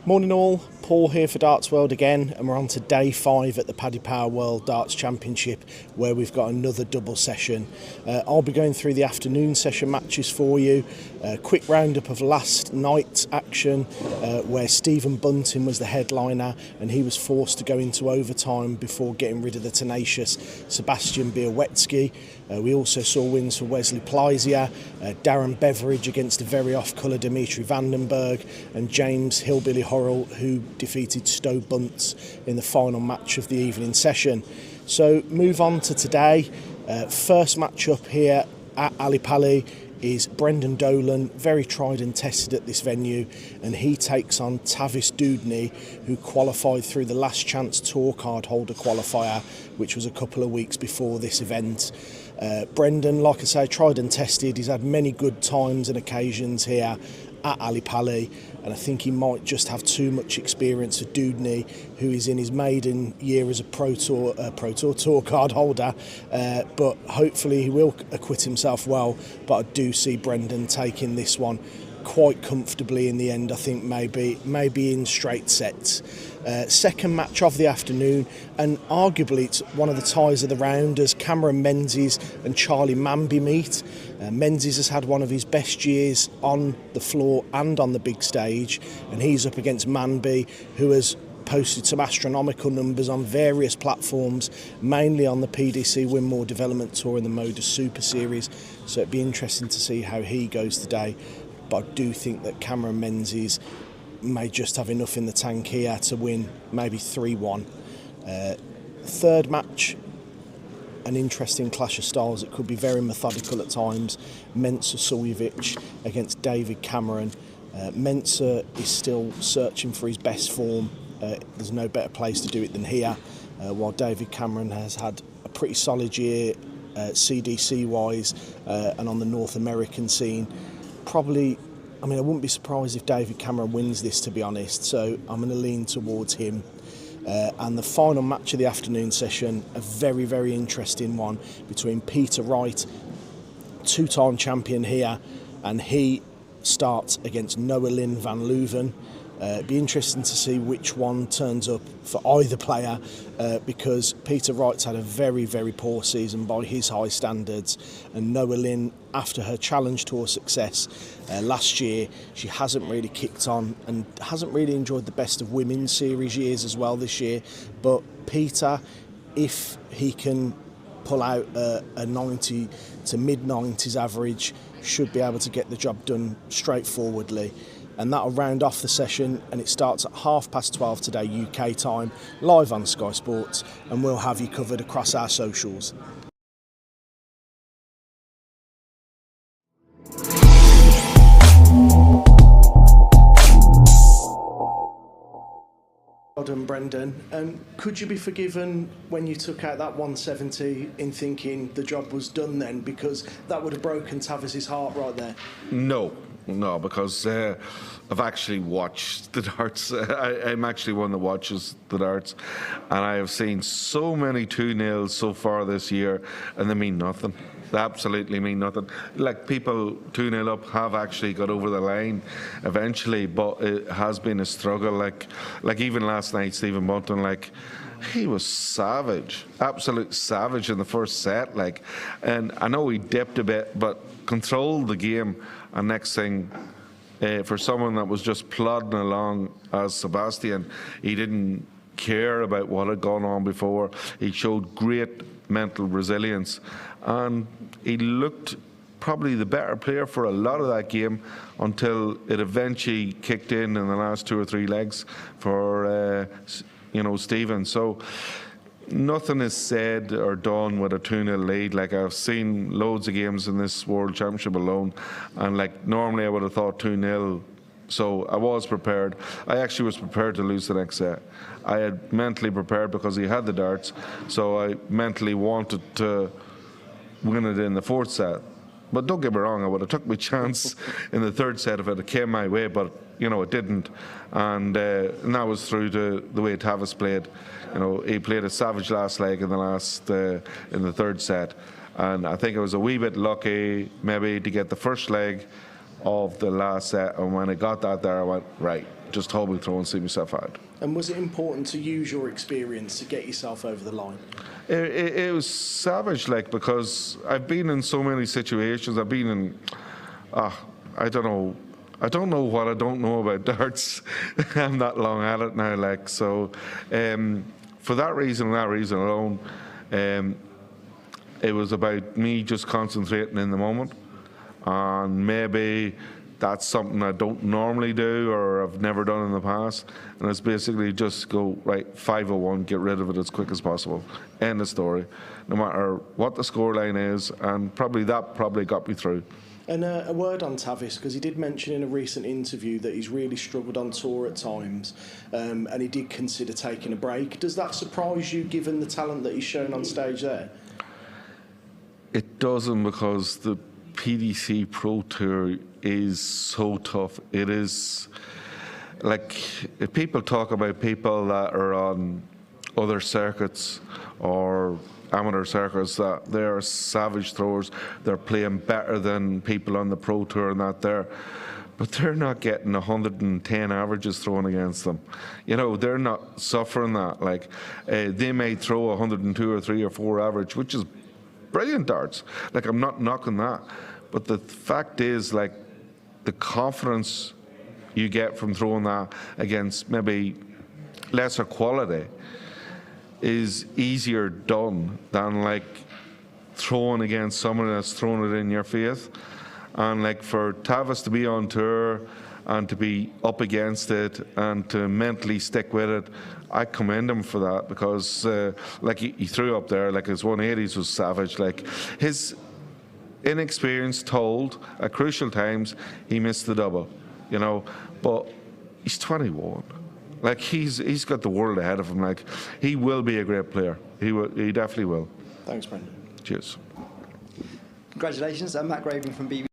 Morning all, Paul here for Darts World again, and we're on to day 5 at the Paddy Power World Darts Championship, where we've got another double session. I'll be going through the afternoon session matches for you. A quick roundup of last night's action, where Stephen Bunting was the headliner and he was forced to go into overtime before getting rid of the tenacious Sebastian Białowieski. We also saw wins for Wesley Plysiew, Darren Beveridge against a very off-colour Dimitri Vandenberg, and James Hillbilly Horrell, who defeated Stowe Bunce in the final match of the evening session. So move on to today. First match up here at PALLY is Brendan Dolan, very tried and tested at this venue, and he takes on Tavis Dudney, who qualified through the last chance tour card holder qualifier, which was a couple of weeks before this event. Brendan, like I say, tried and tested. He's had many good times and occasions here at PALLY, and I think he might just have too much experience for Dudney, who is in his maiden year as a Pro Tour tour card holder, but hopefully he will acquit himself well. But I do see Brendan taking this one quite comfortably in the end. I think maybe in straight sets. Second match of the afternoon, and arguably it's one of the ties of the round, as Cameron Menzies and Charlie Manby meet. Menzies has had one of his best years on the floor and on the big stage, and he's up against Manby, who has posted some astronomical numbers on various platforms, mainly on the PDC Winmore Development Tour and the Modus Super Series. So it'd be interesting to see how he goes today. But I do think that Cameron Menzies may just have enough in the tank here to win maybe 3-1. Third match, an interesting clash of styles. It could be very methodical at times. Mensur Suljovic against David Cameron. Mensur is still searching for his best form. There's no better place to do it than here, while David Cameron has had a pretty solid year CDC wise and on the North American scene. Probably, I mean, I wouldn't be surprised if David Cameron wins this, to be honest, so I'm going to lean towards him. And the final match of the afternoon session, a very, very interesting one between Peter Wright, two-time champion here, and he starts against Noah Lynn van Leuven. It'd be interesting to see which one turns up for either player, because Peter Wright's had a very, very poor season by his high standards, and Noah Lynn, after her Challenge Tour success last year, she hasn't really kicked on and hasn't really enjoyed the Best of Women's Series years as well this year. But Peter, if he can pull out a 90 to mid-90s average, should be able to get the job done straightforwardly. And that'll round off the session, and it starts at 12:30 today UK time, live on Sky Sports, and we'll have you covered across our socials. Well done, Brendan. Could you be forgiven when you took out that 170 in thinking the job was done then, because that would have broken Tavis's heart right there? No, because I've actually watched the darts. I'm actually one that watches the darts, and I have seen so many 2-0s so far this year, and they mean nothing. They absolutely mean nothing. Like, people 2-0 up have actually got over the line eventually, but it has been a struggle. Like even last night, Stephen Bunting, he was savage, absolute savage in the first set. And I know he dipped a bit, but controlled the game. And next thing, for someone that was just plodding along as Sebastian, he didn't care about what had gone on before. He showed great mental resilience, and he looked probably the better player for a lot of that game until it eventually kicked in the last 2 or 3 legs for Stephen. So nothing is said or done with a 2-0 lead. I've seen loads of games in this World Championship alone, and normally I would have thought 2-0. So I was prepared. I actually was prepared to lose the next set. I had mentally prepared because he had the darts, so I mentally wanted to win it in the 4th set. But don't get me wrong, I would have took my chance in the 3rd set if it came my way, but it didn't. And that was through the way Tavis played. He played a savage last leg in the in the 3rd set, and I think I was a wee bit lucky maybe to get the first leg of the last set, and when I got that there, I went, right, just hold me through and see myself out. And was it important to use your experience to get yourself over the line? It was savage, like, because I've been in so many situations. I've been in, I don't know what I don't know about darts. I'm that long at it now, like, so for that reason alone, it was about me just concentrating in the moment, and maybe that's something I don't normally do or I've never done in the past, and it's basically just go, right, 501, get rid of it as quick as possible, end the story, no matter what the scoreline is, and probably got me through. And a word on Tavis, because he did mention in a recent interview that he's really struggled on tour at times, and he did consider taking a break. Does that surprise you, given the talent that he's shown on stage there? It doesn't, because the PDC Pro Tour is so tough. It is, like, if people talk about people that are on other circuits or amateur circuits, that they are savage throwers, they're playing better than people on the Pro Tour and that there, but they're not getting 110 averages thrown against them. You know, they're not suffering that. Like, they may throw 102 or 3 or 4 average, which is brilliant darts. Like, I'm not knocking that, but the fact is, like, the confidence you get from throwing that against maybe lesser quality is easier done than, like, throwing against someone that's throwing it in your face. And, like, for Tavis to be on tour and to be up against it and to mentally stick with it, I commend him for that, because like, he threw up there, like, his 180s was savage. Like, his inexperience told at crucial times he missed the double, you know, but he's 21. Like, he's got the world ahead of him. Like, he will be a great player. He definitely will. Thanks, Brendan. Cheers. Congratulations. I'm Matt Graven from BBC.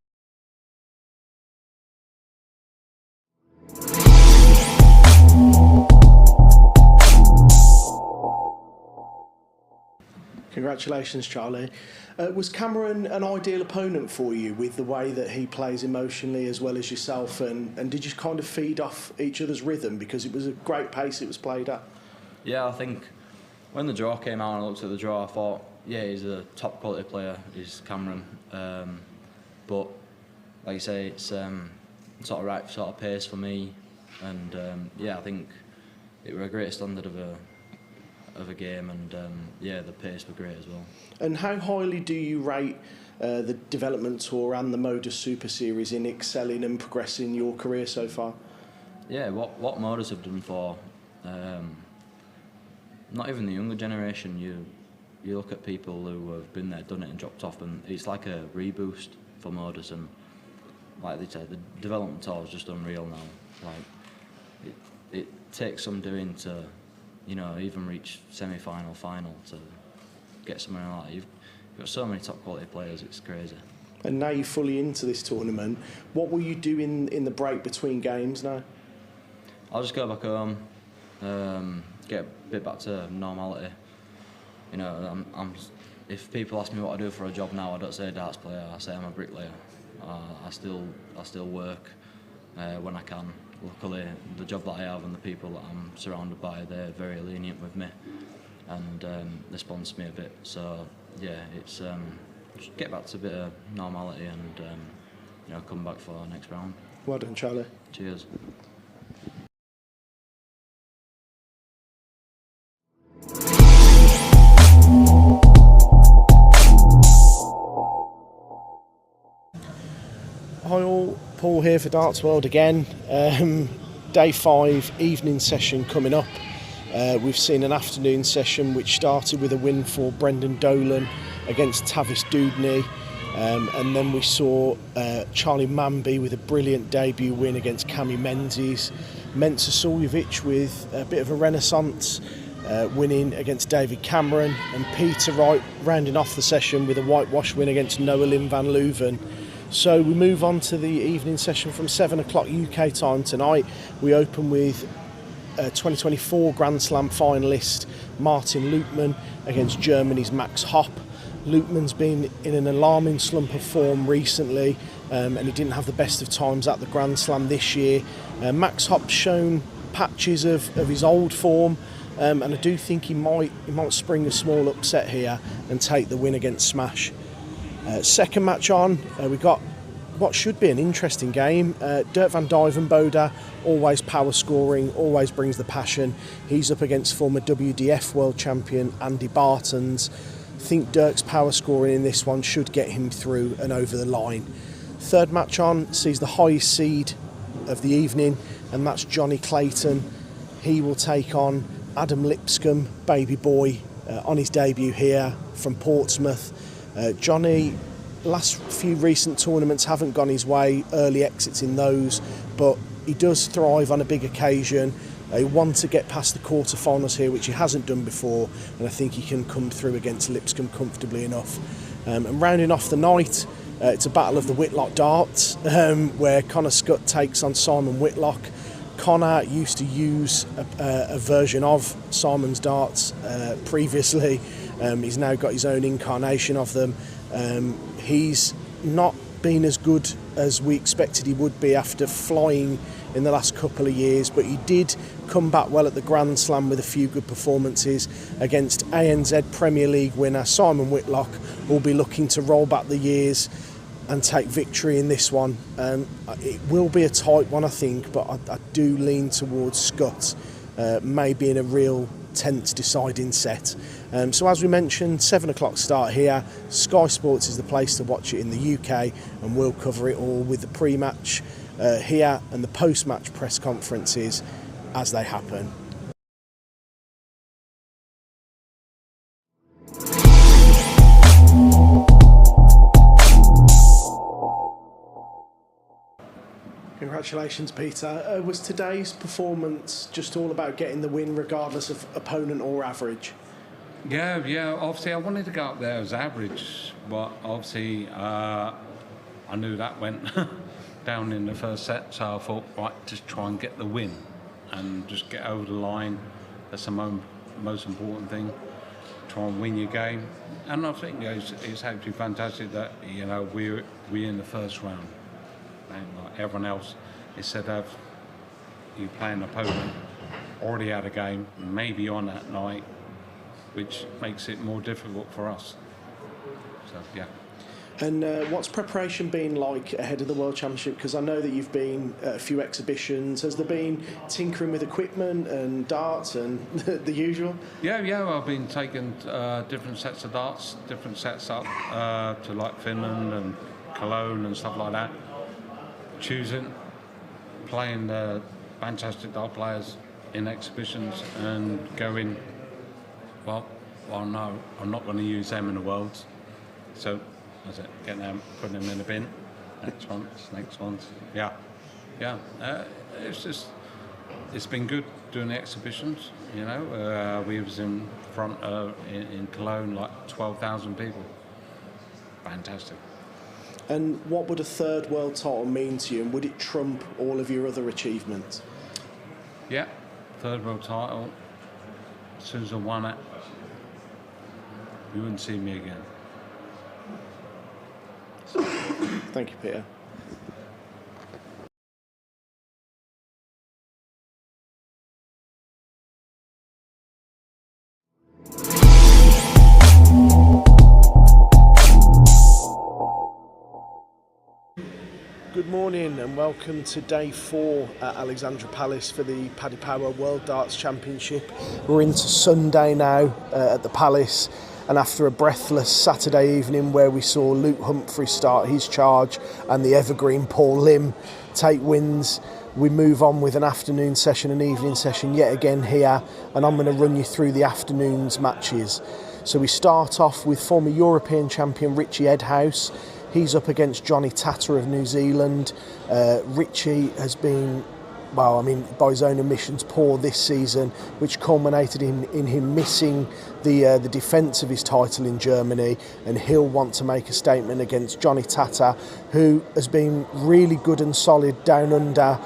Congratulations, Charlie. Was Cameron an ideal opponent for you, with the way that he plays emotionally as well as yourself, and did you kind of feed off each other's rhythm, because it was a great pace it was played at? Yeah, I think when the draw came out and I looked at the draw, I thought, yeah, he's a top quality player, he's Cameron, but like you say, it's sort of right sort of pace for me, and yeah, I think it was a great standard of a game, and yeah, the pace were great as well. And how highly do you rate the Development Tour and the Modus Super Series in excelling and progressing your career so far? Yeah, what Modus have done for not even the younger generation. You look at people who have been there, done it and dropped off, and it's like a reboost for Modus, and like they said, the Development Tour is just unreal now. Like, it takes some doing to, you know, even reach semi-final, final, to get somewhere like that. You've got so many top quality players, it's crazy. And now you're fully into this tournament, what will you do in the break between games now? I'll just go back home, get a bit back to normality. You know, if people ask me what I do for a job now, I don't say darts player, I say I'm a bricklayer. I still work when I can. Luckily, the job that I have and the people that I'm surrounded by, they're very lenient with me, and they sponsor me a bit. So yeah, it's just get back to a bit of normality and you know, come back for our next round. Well done, Charlie. Cheers. Hi all, Paul here for Darts World again. Day 5 evening session coming up. We've seen an afternoon session which started with a win for Brendan Dolan against Tavis Dudney, and then we saw Charlie Manby with a brilliant debut win against Cami Menzies. Mensur with a bit of a renaissance, winning against David Cameron, and Peter Wright rounding off the session with a whitewash win against Noah van Leuven. So we move on to the evening session from 7 o'clock UK time tonight. We open with 2024 Grand Slam finalist Martin Leuven against Germany's Max Hopp. Leuven's been in an alarming slump of form recently, and he didn't have the best of times at the Grand Slam this year. Max Hopp's shown patches of his old form, and I do think he might spring a small upset here and take the win against Smash. Second match on, we got what should be an interesting game. Dirk van Duijvenbode, always power scoring, always brings the passion. He's up against former WDF world champion Andy Bartons. I think Dirk's power scoring in this one should get him through and over the line. Third match on sees the highest seed of the evening, and that's Johnny Clayton. He will take on Adam Lipscomb, baby boy, on his debut here from Portsmouth. Johnny, last few recent tournaments haven't gone his way, early exits in those, but he does thrive on a big occasion. He wants to get past the quarterfinals here, which he hasn't done before, and I think he can come through against Lipscomb comfortably enough. And rounding off the night, it's a battle of the Whitlock darts, where Connor Scutt takes on Simon Whitlock. Connor used to use a version of Simon's darts previously. He's now got his own incarnation of them. He's not been as good as we expected he would be after flying in the last couple of years, but he did come back well at the Grand Slam with a few good performances against ANZ Premier League winner Simon Whitlock, who will be looking to roll back the years and take victory in this one. It will be a tight one, I think, but I do lean towards Scutt, maybe in a real tense deciding set. So as we mentioned, 7 o'clock start here. Sky Sports is the place to watch it in the UK, and we'll cover it all with the pre-match here and the post-match press conferences as they happen. Congratulations, Peter. Was today's performance just all about getting the win regardless of opponent or average? Yeah. Obviously, I wanted to go up there as average, but obviously I knew that went down in the first set, so I thought, right, just try and get the win and just get over the line. That's the most important thing. Try and win your game, and I think it's actually fantastic that we're in the first round. And like everyone else, instead of you playing an opponent already had a game, maybe on that night, which makes it more difficult for us. So yeah. And what's preparation been like ahead of the World Championship? Because I know that you've been at a few exhibitions. Has there been tinkering with equipment and darts and the usual? Yeah. I've been taking different sets of darts, different sets up to like Finland and Cologne and stuff like that. Choosing, playing the fantastic dart players in exhibitions and going, well, no, I'm not going to use them in the Worlds. So, that's it, getting them, putting them in the bin. Next ones. Yeah. It's been good doing the exhibitions, we was in front in Cologne, like 12,000 people. Fantastic. And what would a third world title mean to you, and would it trump all of your other achievements? Yeah, third world title. As soon as I won it, you wouldn't see me again. Thank you, Peter. Good morning and welcome to day 4 at Alexandra Palace for the Paddy Power World Darts Championship. We're into Sunday now at the Palace, and after a breathless Saturday evening where we saw Luke Humphrey start his charge and the evergreen Paul Lim take wins, we move on with an afternoon session and evening session yet again here, and I'm going to run you through the afternoon's matches. So we start off with former European champion Richie Edhouse. He's up against Johnny Tatter of New Zealand. Richie has been, by his own admissions, poor this season, which culminated in him missing the defence of his title in Germany, and he'll want to make a statement against Johnny Tatter, who has been really good and solid down under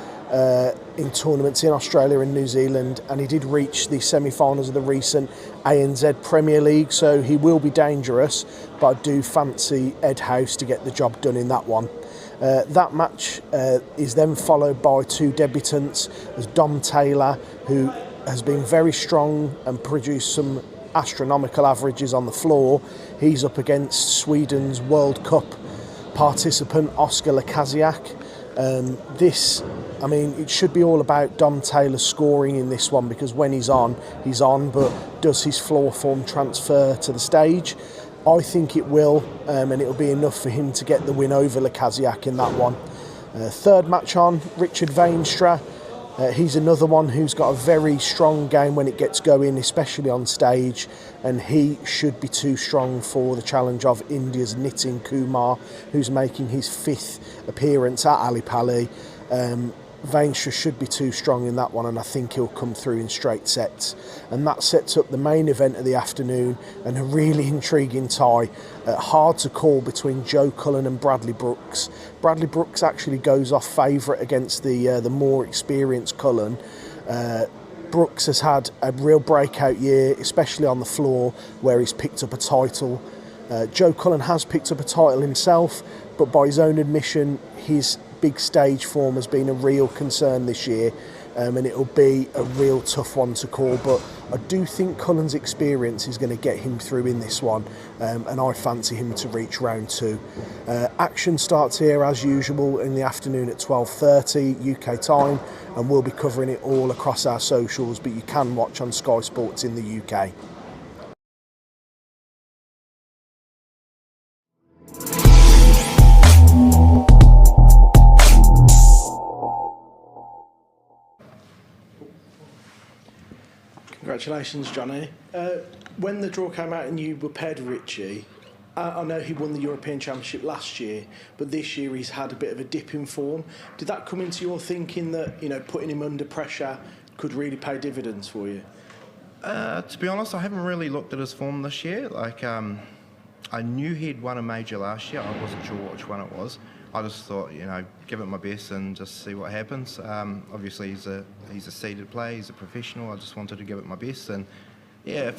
in tournaments in Australia and New Zealand, and he did reach the semi-finals of the recent ANZ Premier League, so he will be dangerous, but I do fancy Edhouse to get the job done in that one. That match is then followed by 2 debutants, as Dom Taylor, who has been very strong and produced some astronomical averages on the floor. He's up against Sweden's World Cup participant Oskar Lakaziak. It should be all about Dom Taylor scoring in this one, because when he's on, but does his floor form transfer to the stage? I think it will, and it'll be enough for him to get the win over Lakaziak in that one. Third match on, Richard Veenstra. He's another one who's got a very strong game when it gets going, especially on stage, and he should be too strong for the challenge of India's Nitin Kumar, who's making his 5th appearance at PALLY. Veenstra should be too strong in that one, and I think he'll come through in straight sets. And that sets up the main event of the afternoon, and a really intriguing tie. Hard to call between Joe Cullen and Bradley Brooks. Bradley Brooks actually goes off favourite against the more experienced Cullen. Brooks has had a real breakout year, especially on the floor, where he's picked up a title. Joe Cullen has picked up a title himself, but by his own admission, his big stage form has been a real concern this year, and it'll be a real tough one to call, but I do think Cullen's experience is going to get him through in this one, and I fancy him to reach round 2. Action starts here as usual in the afternoon at 12:30 UK time, and we'll be covering it all across our socials, but you can watch on Sky Sports in the UK. Congratulations, Johnny. When the draw came out and you were paired with Richie, I know he won the European Championship last year, but this year he's had a bit of a dip in form. Did that come into your thinking that, putting him under pressure could really pay dividends for you? To be honest, I haven't really looked at his form this year. I knew he'd won a major last year. I wasn't sure which one it was. I just thought, give it my best and just see what happens. Obviously, he's a seeded player. He's a professional. I just wanted to give it my best, and yeah,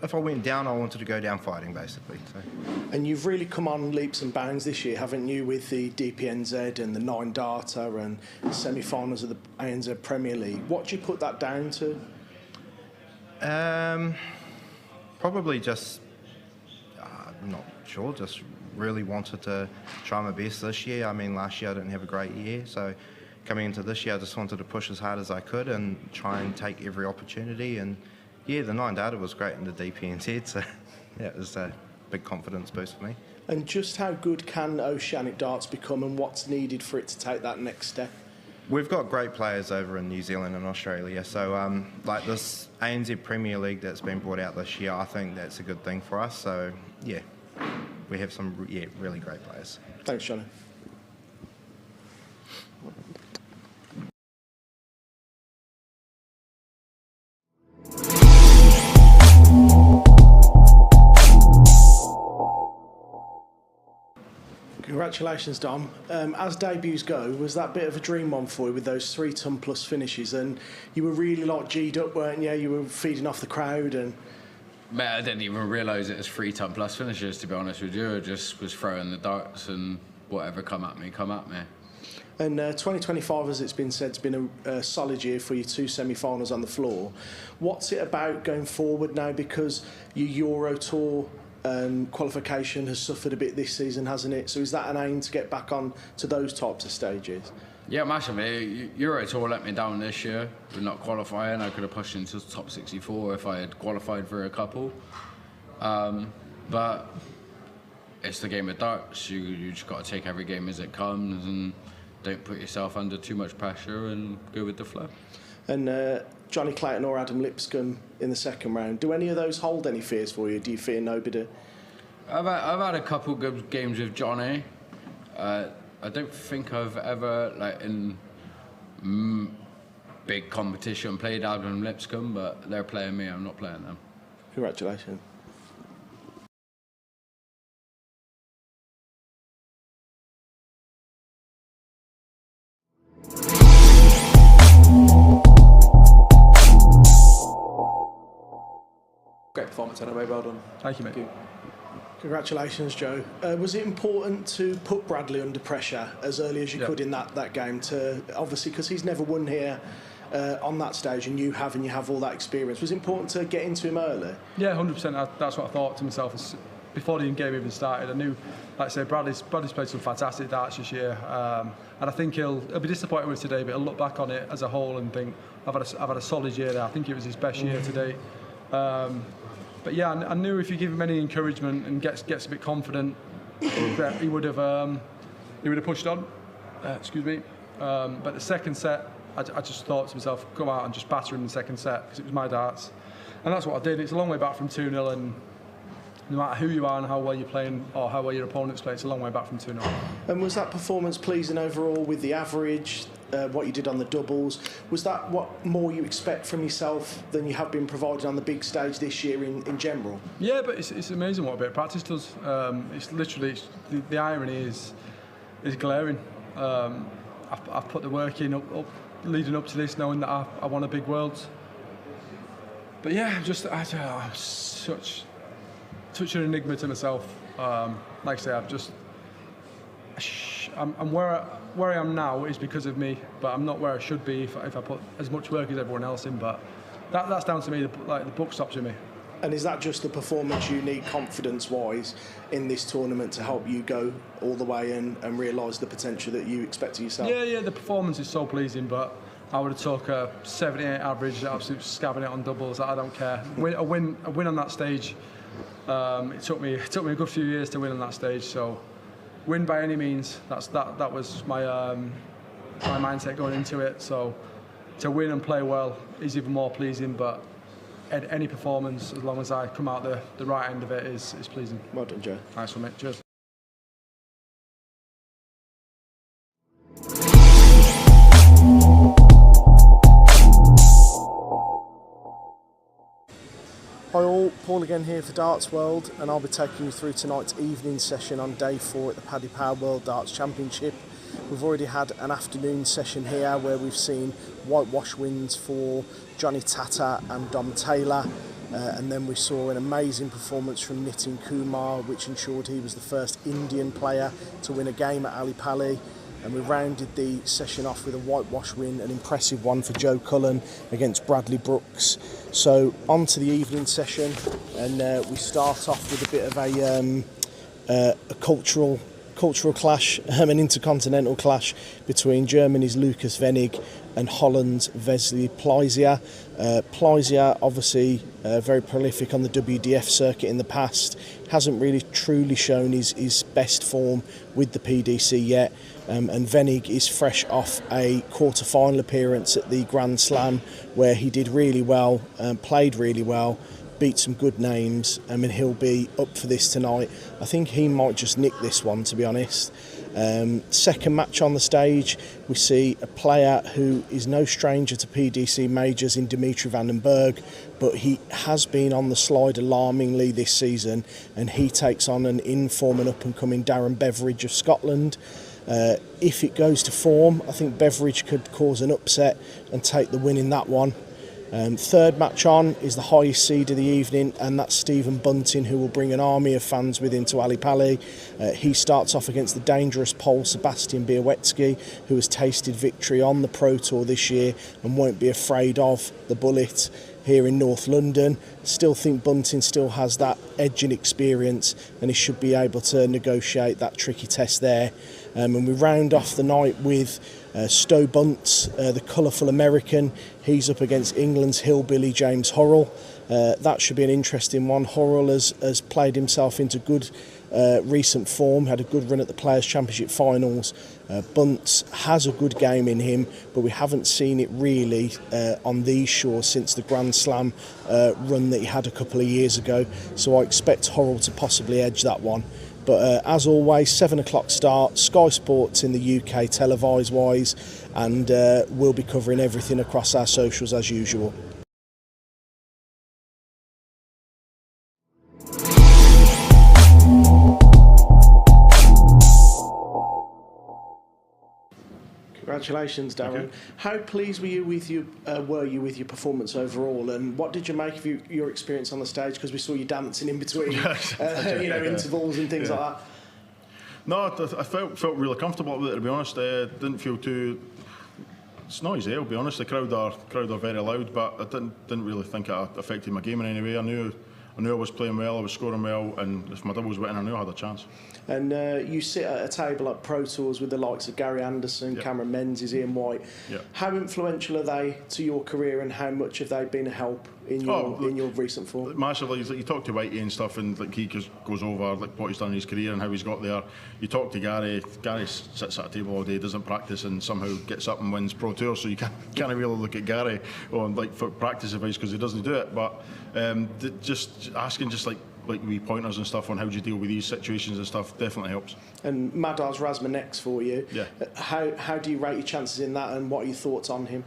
if I went down, I wanted to go down fighting, basically. So. And you've really come on leaps and bounds this year, haven't you, with the DPNZ and the 9 Data and semi-finals of the ANZ Premier League. What do you put that down to? Probably just, I'm not sure, just really wanted to try my best this year. I mean, last year I didn't have a great year, so coming into this year I just wanted to push as hard as I could and try and take every opportunity. And yeah, the 9 Data was great in the DPNZ, so yeah, it was a big confidence boost for me. And just how good can Oceanic Darts become, and what's needed for it to take that next step? We've got great players over in New Zealand and Australia, so like this ANZ Premier League that's been brought out this year, I think that's a good thing for us. So yeah, we have some really great players. Thanks, Johnny. Congratulations, Dom. As debuts go, was that bit of a dream one for you with those 3-ton plus finishes? And you were really G'd up, weren't you? You were feeding off the crowd and... Mate, I didn't even realise it was 3-ton plus finishes, to be honest with you. I just was throwing the darts and whatever come at me. And 2025, as it's been said, has been a solid year for your 2 semi-finals on the floor. What's it about going forward now? Because your Euro Tour qualification has suffered a bit this season, hasn't it? So is that an aim to get back on to those types of stages? Yeah, massively. Euro Tour let me down this year with not qualifying. I could have pushed into the top 64 if I had qualified for a couple. But it's the game of darts. You just got to take every game as it comes and don't put yourself under too much pressure and go with the flow. And Johnny Clayton or Adam Lipscomb in the second round, do any of those hold any fears for you? Do you fear nobody? I've had a couple good games with Johnny. I don't think I've ever, in big competition, played Adam Lipscomb, but they're playing me, I'm not playing them. Congratulations. Great performance anyway, well done. Thank you, mate. Congratulations, Joe. Was it important to put Bradley under pressure as early as you could in that game? To obviously, because he's never won here on that stage, and you have all that experience. Was it important to get into him early? Yeah, 100%. That's what I thought to myself before the game even started. I knew, like I say, Bradley's played some fantastic darts this year, and I think he'll be disappointed with today, but he'll look back on it as a whole and think, I've had a solid year there. I think it was his best year to date. But yeah, I knew if you give him any encouragement and gets a bit confident, that he would have pushed on. Excuse me. But the second set, I just thought to myself, go out and just batter him in the second set because it was my darts, and that's what I did. It's a long way back from 2-0, and no matter who you are and how well you're playing or how well your opponent's playing, it's a long way back from 2-0. And was that performance pleasing overall with the average? What you did on the doubles, was that what more you expect from yourself than you have been provided on the big stage this year in general? Yeah, but it's amazing what a bit of practice does. It's literally the irony is glaring. I've put the work in up leading up to this, knowing that I won a big Worlds. But yeah, I'm such an enigma to myself. Like I say, I'm where I am now is because of me, but I'm not where I should be if I put as much work as everyone else in. But that's down to me. The buck stops with me. And is that just the performance you need confidence-wise in this tournament to help you go all the way and realise the potential that you expect of yourself? Yeah, the performance is so pleasing, but I would have took a 78 average, absolute scabbing it on doubles. I don't care. A win on that stage. It took me a good few years to win on that stage. So win by any means. That was my mindset going into it. So to win and play well is even more pleasing, but any performance, as long as I come out the right end of it, is pleasing. Well done, Joe. Nice one, mate. Cheers. Hi all, Paul again here for Darts World, and I'll be taking you through tonight's evening session on day 4 at the Paddy Power World Darts Championship. We've already had an afternoon session here where we've seen whitewash wins for Johnny Tata and Dom Taylor, and then we saw an amazing performance from Nitin Kumar, which ensured he was the first Indian player to win a game at PALLY. And we rounded the session off with a whitewash win, an impressive one for Joe Cullen against Bradley Brooks. So on to the evening session, and we start off with a bit of a cultural clash, an intercontinental clash between Germany's Lucas Wenig and Holland's Wesley Pleisier. Pleisier, obviously very prolific on the WDF circuit in the past, hasn't really truly shown his best form with the PDC yet. And Wenig is fresh off a quarter-final appearance at the Grand Slam where he did really well, played really well, beat some good names, and he'll be up for this tonight. I think he might just nick this one, to be honest. Second match on the stage, we see a player who is no stranger to PDC majors in Dimitri van den Berg, but he has been on the slide alarmingly this season, and he takes on an in-form and up-and-coming Darren Beveridge of Scotland. If it goes to form, I think Beveridge could cause an upset and take the win in that one. Third match on is the highest seed of the evening, and that's Stephen Bunting, who will bring an army of fans with him to PALLY. He starts off against the dangerous Pole Sebastian Białecki, who has tasted victory on the Pro Tour this year and won't be afraid of the bullet here in North London. Still think Bunting still has that edge and experience, and he should be able to negotiate that tricky test there. And we round off the night with Stowe Bunce, the colourful American. He's up against England's hillbilly James Horrell. That should be an interesting one. Horrell has played himself into good recent form, had a good run at the Players' Championship finals. Bunce has a good game in him, but we haven't seen it really on these shores since the Grand Slam run that he had a couple of years ago. So I expect Horrell to possibly edge that one. But as always, 7 o'clock start, Sky Sports in the UK televised wise, and we'll be covering everything across our socials as usual. Congratulations, Darren. How pleased were you with your performance overall, and what did you make of your experience on the stage? Because we saw you dancing in between, intervals and things like that. No, I felt really comfortable with it, to be honest. Didn't feel too. It's noisy, I'll be honest. The crowd are very loud, but I didn't really think it affected my game in any way. I knew I was playing well, I was scoring well, and if my doubles went in, I knew I had a chance. And you sit at a table at Pro Tours with the likes of Gary Anderson, Cameron Menzies, Ian White. How influential are they to your career, and how much have they been a help in your recent form? Massively. You talk to Whitey and stuff, and like he goes over like what he's done in his career and how he's got there. You talk to Gary. Gary sits at a table all day, doesn't practice, and somehow gets up and wins Pro Tour. So you can't really look at Gary on for practice advice because he doesn't do it. But just asking like wee pointers and stuff on how do you deal with these situations and stuff definitely helps. And Madar's Razma next for you. Yeah. How do you rate your chances in that, and what are your thoughts on him?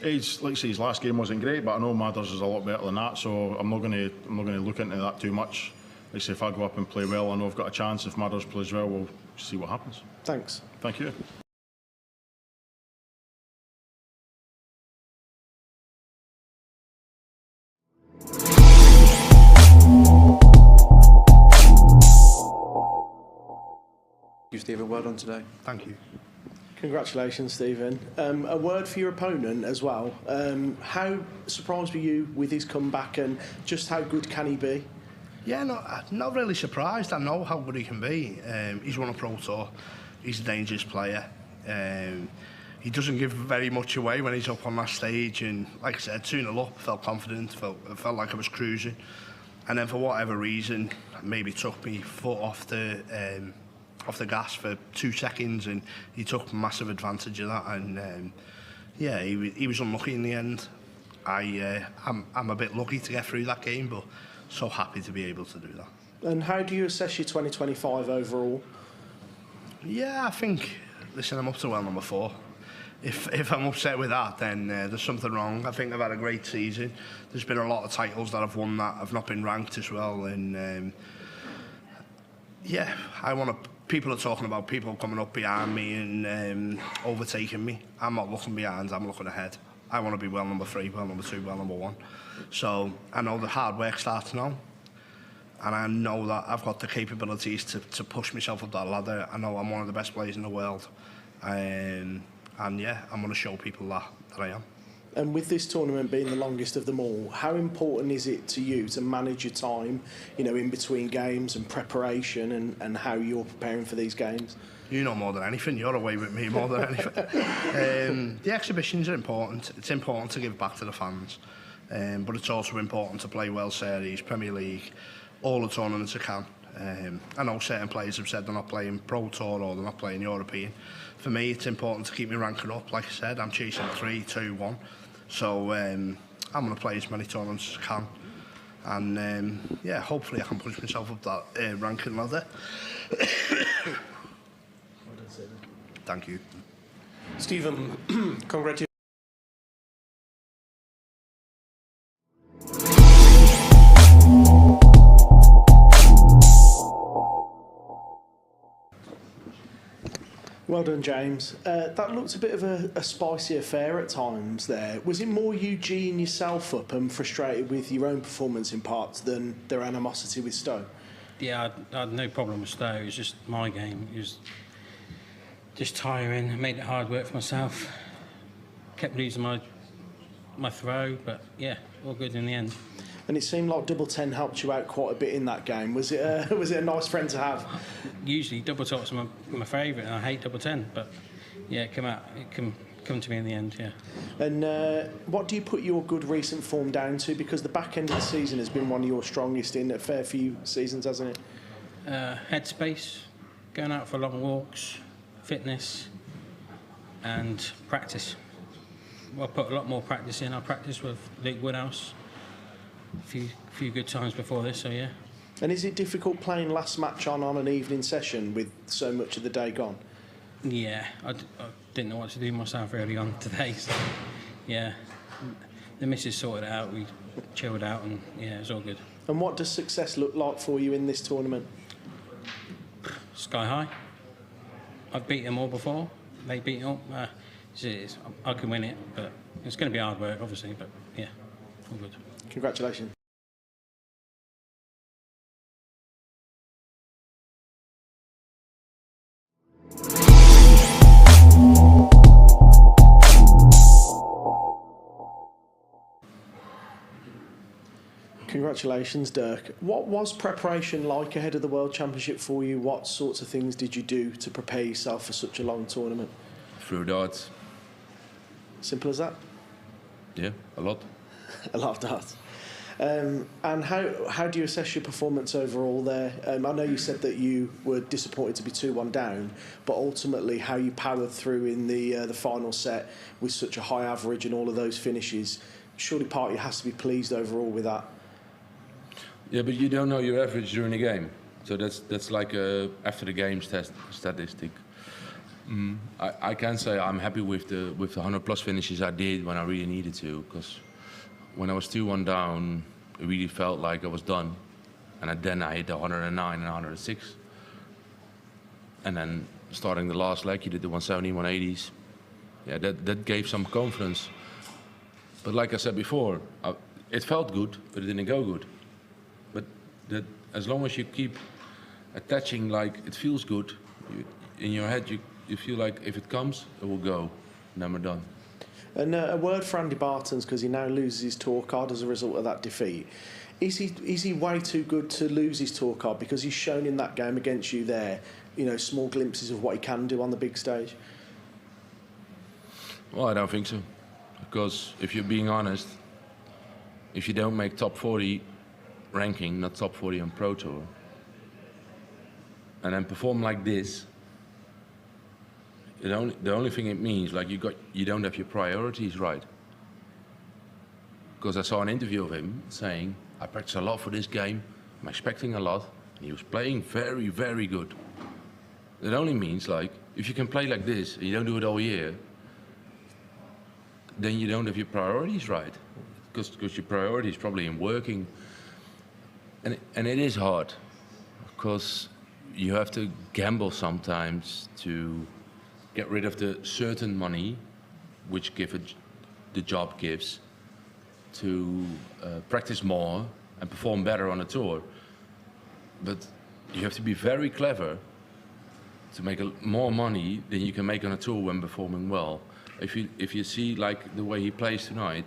Like I say, his last game wasn't great, but I know Madar's is a lot better than that, so I'm not going to look into that too much. Like I say, if I go up and play well, I know I've got a chance. If Madar's plays well, we'll see what happens. Thanks. Thank you. You, Stephen. Well done today. Thank you. Congratulations, Stephen. A word for your opponent as well. How surprised were you with his comeback, and just how good can he be? Yeah, not really surprised. I know how good he can be. He's won a Pro Tour. He's a dangerous player. He doesn't give very much away when he's up on that stage. And like I said, 2-0 up, felt confident, felt like I was cruising. And then for whatever reason, maybe took me foot off the gas for 2 seconds, and he took massive advantage of that. And yeah, he was unlucky in the end. I'm a bit lucky to get through that game, but so happy to be able to do that. And how do you assess your 2025 overall? Yeah, I think, listen, I'm up to well number 4. If I'm upset with that, then there's something wrong. I think I've had a great season. There's been a lot of titles that I've won that have not been ranked as well, and yeah, people are talking about people coming up behind me and overtaking me. I'm not looking behind, I'm looking ahead. I want to be well number 3, well number 2, well number 1. So I know the hard work starts now, and I know that I've got the capabilities to push myself up that ladder. I know I'm one of the best players in the world, and yeah, I'm going to show people that I am. And with this tournament being the longest of them all, how important is it to you to manage your time, in between games and preparation, and how you're preparing for these games? You know more than anything. You're away with me more than anything. The exhibitions are important. It's important to give back to the fans, but it's also important to play World Series, Premier League, all the tournaments I can. I know certain players have said they're not playing Pro Tour or they're not playing European. For me, it's important to keep me ranking up. Like I said, I'm chasing 3, 2, 1. So I'm going to play as many tournaments as I can. And yeah, hopefully I can push myself up that ranking ladder. Thank you. Stephen, congratulations. Well done, James. That looked a bit of a spicy affair at times there. Was it more you geeing yourself up and frustrated with your own performance in parts than their animosity with Stowe? Yeah, I had no problem with Stowe. It was just my game. It was just tiring. I made it hard work for myself. Kept losing my throw, but yeah, all good in the end. And it seemed like double 10 helped you out quite a bit in that game. Was it a nice friend to have? Usually double top's my favourite, and I hate double 10. But yeah, it come to me in the end. Yeah. And what do you put your good recent form down to? Because the back end of the season has been one of your strongest in a fair few seasons, hasn't it? Headspace, going out for long walks, fitness, and practice. Well, I put a lot more practice in. I practiced with Luke Woodhouse a few good times before this, so yeah. And is it difficult playing last match on an evening session with so much of the day gone? Yeah, I didn't know what to do myself early on today, so yeah. The missus sorted it out, we chilled out, and yeah, it was all good. And what does success look like for you in this tournament? Sky high. I've beat them all before, they beat up. I can win it, but it's going to be hard work, obviously. But yeah, all good. Congratulations. Congratulations, Dirk. What was preparation like ahead of the World Championship for you? What sorts of things did you do to prepare yourself for such a long tournament? Through darts. Simple as that? Yeah, a lot. A lot of darts. And how do you assess your performance overall there? I know you said that you were disappointed to be 2-1 down, but ultimately how you powered through in the final set with such a high average and all of those finishes. Surely part of you has to be pleased overall with that. Yeah, but you don't know your average during the game, so that's like a after the game statistic. I can say I'm happy with the 100+ finishes I did when I really needed to, because when I was 2-1 down, it really felt like I was done, and then I hit the 109 and 106, and then starting the last leg, you did the 170, 180s. Yeah, that gave some confidence. But like I said before, it felt good, but it didn't go good. But that, as long as you keep attaching like it feels good, in your head you feel like if it comes, it will go, and then we're done. And a word for Andy Bartons, because he now loses his tour card as a result of that defeat. Is he way too good to lose his tour card, because he's shown in that game against you there, small glimpses of what he can do on the big stage? Well, I don't think so, because if you're being honest, if you don't make top 40 ranking, not top 40 on Pro Tour, and then perform like this, the only thing it means, like you don't have your priorities right. Because I saw an interview of him saying, I practice a lot for this game, I'm expecting a lot, and he was playing very, very good. It only means, like, if you can play like this and you don't do it all year, then you don't have your priorities right. Because your priority is probably in working. And it is hard, because you have to gamble sometimes to get rid of the certain money which the job gives, to practice more and perform better on a tour. But you have to be very clever to make more money than you can make on a tour when performing well. If you see like the way he plays tonight,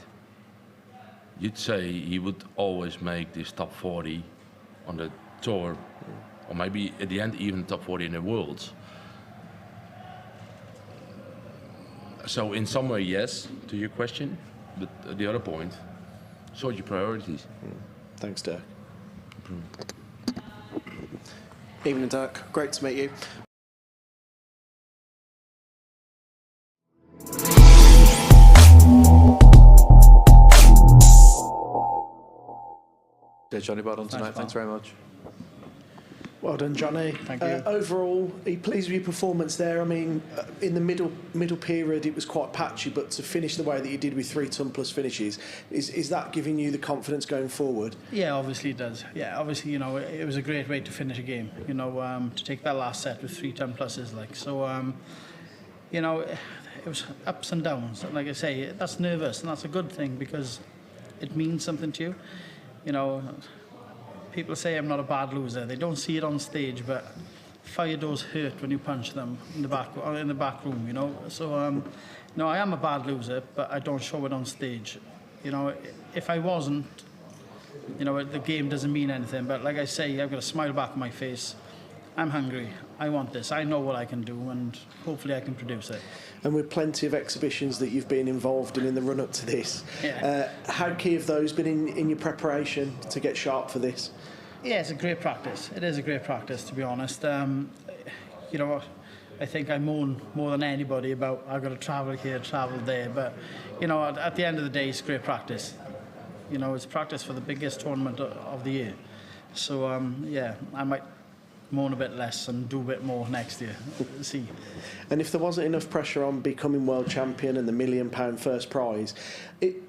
you'd say he would always make this top 40 on the tour, or maybe at the end even top 40 in the world. So in some way, yes, to your question, but at the other point, sort your priorities. Thanks, Dirk. Evening, Dirk. Great to meet you. Johnny, well done tonight. Thanks very much. Well done, Johnny. Thank you. Overall, are you pleased with your performance there? I mean, in the middle period, it was quite patchy, but to finish the way that you did with 3 ton+ finishes, is that giving you the confidence going forward? Yeah, obviously it does. Yeah, obviously, it was a great way to finish a game. To take that last set with 3 ton+, like so. It was ups and downs. Like I say, that's nervous, and that's a good thing because it means something to you. People say I'm not a bad loser. They don't see it on stage, but fire doors hurt when you punch them in the back room. So, I am a bad loser, but I don't show it on stage. If I wasn't, the game doesn't mean anything. But like I say, I've got a smile back on my face. I'm hungry. I want this. I know what I can do, and hopefully I can produce it. And with plenty of exhibitions that you've been involved in the run-up to this, how key have those been in your preparation to get sharp for this? Yeah, it's a great practice. It is a great practice, to be honest. I think I moan more than anybody about I've got to travel here, travel there, but at the end of the day, it's great practice. It's practice for the biggest tournament of the year. So I might moan a bit less and do a bit more next year. See. And if there wasn't enough pressure on becoming world champion and the £1 million first prize,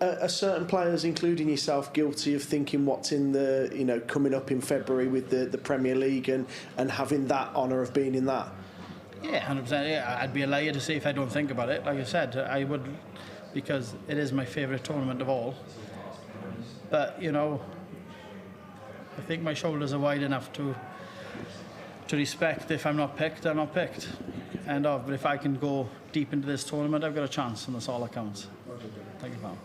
are certain players, including yourself, guilty of thinking what's in the coming up in February with the Premier League and having that honour of being in that? Yeah, 100%. Yeah, I'd be a liar to say if I don't think about it. Like I said, I would, because it is my favourite tournament of all. But, you know, I think my shoulders are wide enough to respect if I'm not picked, I'm not picked. But if I can go deep into this tournament, I've got a chance, and that's all that counts. Thank you, pal.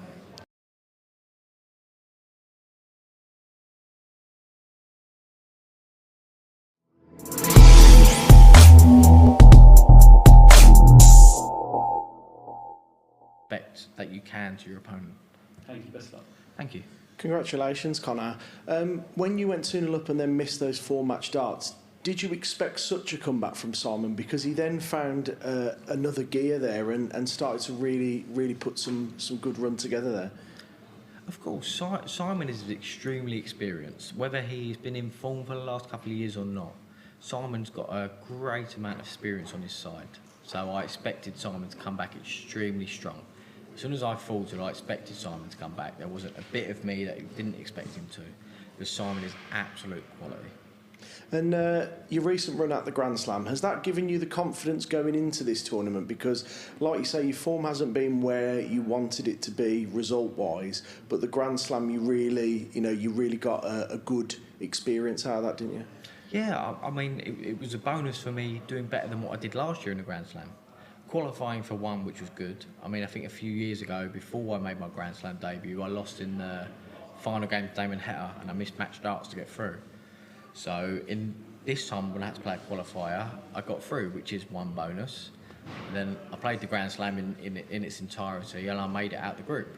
That you can to your opponent. Thank you, best of luck. Thank you. Congratulations, Connor. When you went 2-0 up and then missed those 4-match darts, did you expect such a comeback from Simon? Because he then found another gear there and started to really put some good run together there. Of course, Simon is extremely experienced. Whether he's been in form for the last couple of years or not, Simon's got a great amount of experience on his side. So I expected Simon to come back extremely strong. As soon as I thought it, I expected Simon to come back. There wasn't a bit of me that didn't expect him to, because Simon is absolute quality. And your recent run at the Grand Slam, has that given you the confidence going into this tournament? Because, like you say, your form hasn't been where you wanted it to be result-wise, but the Grand Slam, you really got a good experience out of that, didn't you? Yeah, I mean, it was a bonus for me doing better than what I did last year in the Grand Slam. Qualifying for one, which was good. I mean, I think a few years ago, before I made my Grand Slam debut, I lost in the final game to Damon Hetta, and I missed match darts to get through. So in this time, when I had to play a qualifier, I got through, which is one bonus. And then I played the Grand Slam in its entirety, and I made it out the group,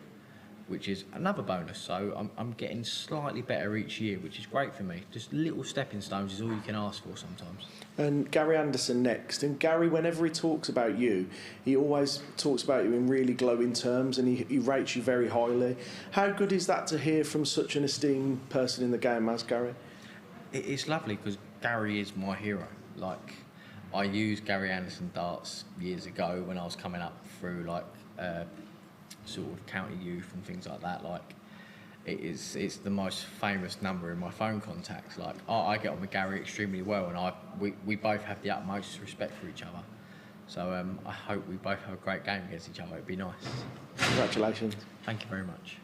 which is another bonus. So I'm getting slightly better each year, which is great for me. Just little stepping stones is all you can ask for sometimes. And Gary Anderson next. And Gary, whenever he talks about you, he always talks about you in really glowing terms, and he rates you very highly. How good is that to hear from such an esteemed person in the game as Gary? It's lovely, because Gary is my hero. Like, I used Gary Anderson darts years ago when I was coming up through sort of county youth and things like that. Like, it's the most famous number in my phone contacts. Like, I get on with Gary extremely well, and we both have the utmost respect for each other. So I hope we both have a great game against each other. It'd be nice. Congratulations. Thank you very much.